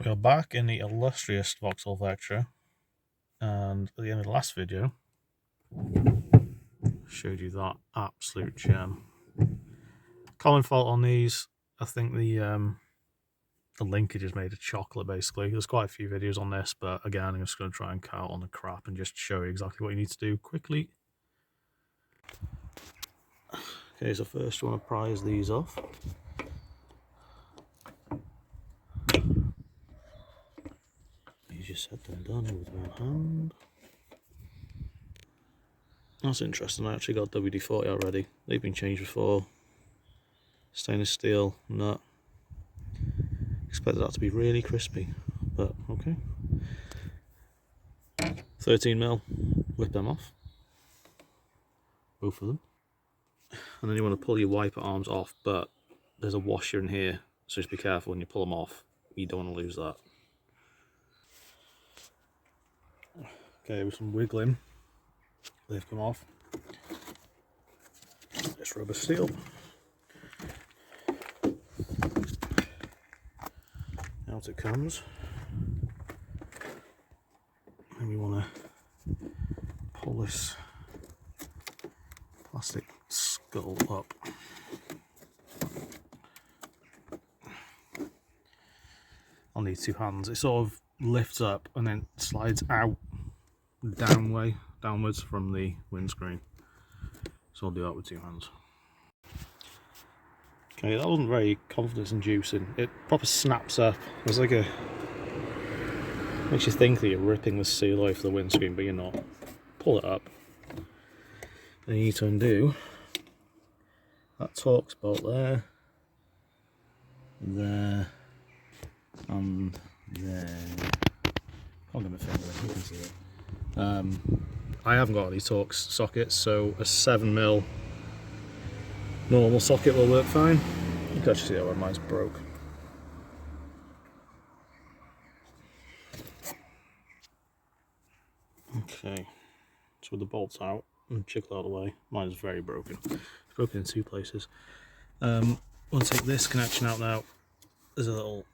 We are back in the illustrious Vauxhall Vectra, and at the end of the last video, showed you that absolute gem. Common fault on these, I think the linkage is made of chocolate basically. There's quite a few videos on this, but again, I'm just going to try and cut out on the crap and just show you exactly what you need to do quickly. Okay, so first you want to prise these off. You just set them down with one hand. That's interesting, I actually got WD-40 already. They've been changed before. Stainless steel, nut. Expected that to be really crispy, but okay. 13mm, whip them off. Both of them. And then you want to pull your wiper arms off, but there's a washer in here, so just be careful when you pull them off. You don't want to lose that. Okay, with some wiggling, they've come off. This rubber seal. Out it comes. And you want to pull this plastic scuttle up. I'll need two hands. It sort of lifts up and then slides out downwards from the windscreen. So I'll do that with two hands. Okay, that wasn't very confidence inducing. It proper snaps up. There's like a... makes you think that you're ripping the seal off the windscreen, but you're not. Pull it up. Then you need to undo that Torx bolt there, there, and there. I'll give my finger in, you can see it. I haven't got any Torx sockets, so a 7mm normal socket will work fine. You can actually see how mine's broke. Okay, so with the bolts out and jiggle out of the way, mine is very broken. It's broken in two places. We'll take this connection out now. There's a little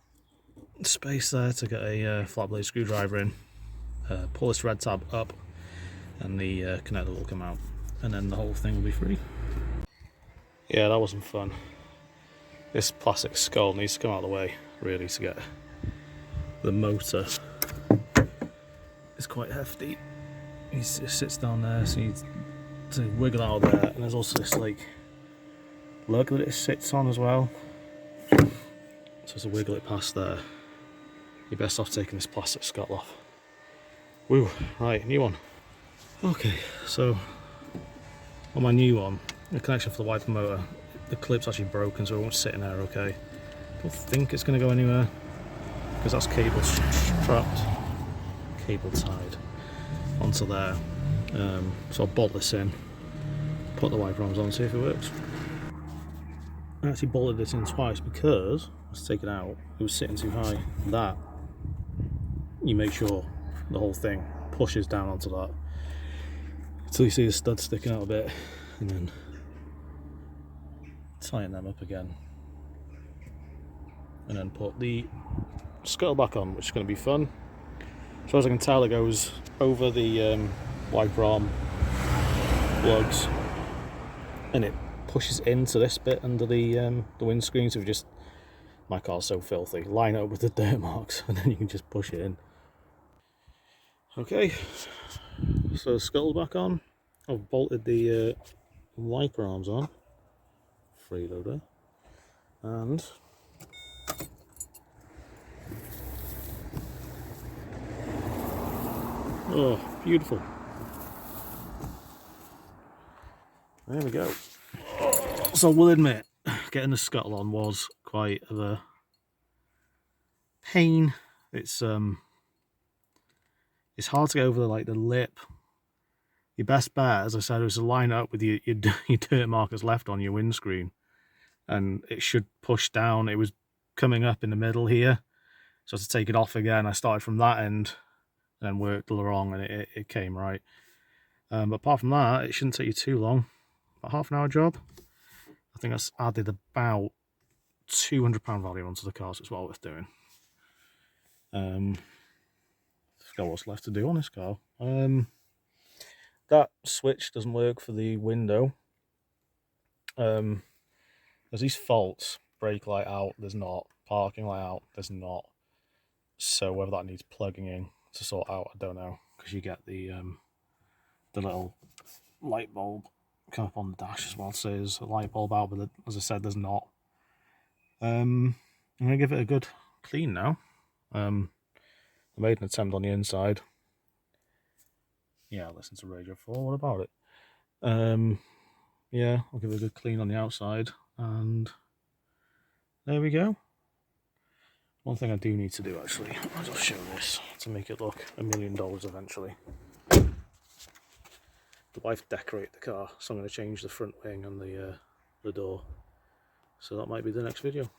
space there to get a flat blade screwdriver in. Pull this red tab up and the connector will come out, and then the whole thing will be free. Yeah, that wasn't fun. This plastic skull needs to come out of the way really to get the motor. It's quite hefty. It sits down there, so you need to wiggle out of there, and there's also this like lug that it sits on as well. So to wiggle it past there, you're best off taking this plastic scuttle off. Woo, right, new one. Okay, so on my new one, the connection for the wiper motor, the clip's actually broken, so it won't sit in there okay. I don't think it's going to go anywhere, because that's cable strapped, cable tied onto there. So I'll bolt this in, put the wiper arms on, see if it works. I actually bolted this in twice because, let's take it out, it was sitting too high. That, you make sure the whole thing pushes down onto that until you see the stud sticking out a bit, and then tighten them up again, and then put the scuttle back on, which is going to be fun. As far as I can tell, it goes over the wiper arm lugs, and it pushes into this bit under the windscreen. So just, my car's so filthy, line it up with the dirt marks, and then you can just push it in. Okay, so the scuttle's back on. I've bolted the wiper arms on, freeloader, and oh, beautiful. There we go. So I will admit, getting the scuttle on was quite of a pain. It's hard to go over the lip. Your best bet, as I said, was to line up with your dirt markers left on your windscreen, and it should push down. It was coming up in the middle here, so to take it off again, I started from that end and then worked along, and it came right. But apart from that, it shouldn't take you too long. About half an hour job. I think that's added about £200 value onto the car, so it's well worth doing. Forgot what's left to do on this car. That switch doesn't work for the window. There's these faults. Brake light out, there's not. Parking light out, there's not. So whether that needs plugging in to sort out, I don't know. Because you get the little light bulb come up on the dash as well. So there's a light bulb out, but as I said, there's not. I'm gonna give it a good clean now. I made an attempt on the inside. Yeah, listen to Radio 4. What about it? Yeah, I'll give it a good clean on the outside, and there we go. One thing I do need to do, actually, I'll just show this to make it look $1 million eventually. The wife decorated the car, so I'm going to change the front wing and the door. So that might be the next video.